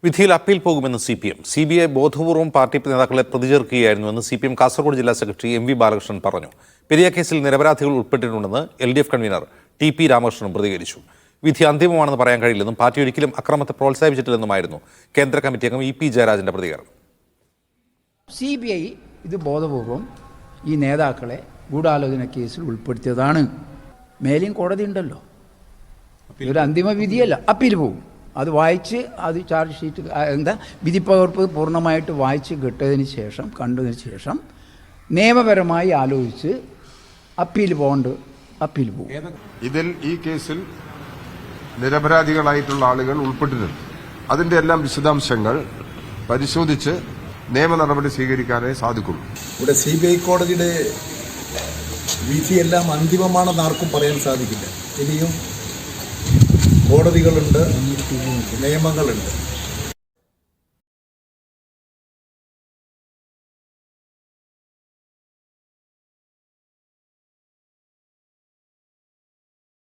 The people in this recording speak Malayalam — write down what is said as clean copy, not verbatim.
വിധിയിൽ അപ്പീൽ പോകുമെന്ന് CPM. CBI ബോധപൂർവം പാർട്ടി നേതാക്കളെ പ്രതിചേർക്കുകയായിരുന്നുവെന്ന് CPM കാസർഗോഡ് ജില്ലാ സെക്രട്ടറി MV ബാലകൃഷ്ണൻ പറഞ്ഞു. പെരിയ കേസിൽ നിരപരാധികൾ ഉൾപ്പെട്ടിട്ടുണ്ടെന്ന് LDF കൺവീനർ TP രാമകൃഷ്ണൻ പ്രതികരിച്ചു. വിധി അന്തിമമാണെന്ന് പറയാൻ കഴിയില്ലെന്നും പാർട്ടി ഒരിക്കലും അക്രമത്തെ പ്രോത്സാഹിപ്പിച്ചിട്ടില്ലെന്നുമായിരുന്നു കേന്ദ്ര കമ്മിറ്റി അംഗം EP ജയരാജന്റെ പ്രതികരണം. CBI ഇത് ബോധപൂർവം ഈ നേതാക്കളെ ഗൂഢാലോചന കേസിൽ ഉൾപ്പെടുത്തിയതാണ്. മേലെയും കോടതി ഉണ്ടല്ലോ, ഒരു അന്തിമ വിധിയല്ല, അപ്പീൽ പോകും. അത് വായിച്ച് അത് ചാർജ് ഷീറ്റ് വിധിപ്പകർപ്പ് പൂർണ്ണമായിട്ട് വായിച്ച് കണ്ടതിന് ശേഷം നിയമപരമായി ആലോചിച്ച് അപ്പീൽ പോകും. ഈ കേസിൽ നിരപരാധികളായിട്ടുള്ള ആളുകൾ ഉൾപ്പെട്ടിട്ടുണ്ട്. അതിന്റെ എല്ലാം വിശദാംശങ്ങൾ പരിശോധിച്ച് നിയമ നടപടി സ്വീകരിക്കാനേ സാധിക്കുള്ളൂ. ഇവിടെ CBI കോടതിയുടെ വിധിയെല്ലാം അന്തിമമാണെന്ന് ആർക്കും പറയാൻ സാധിക്കില്ല. ഇനിയും കോടതികളുണ്ട്, നിയമങ്ങളുണ്ട്.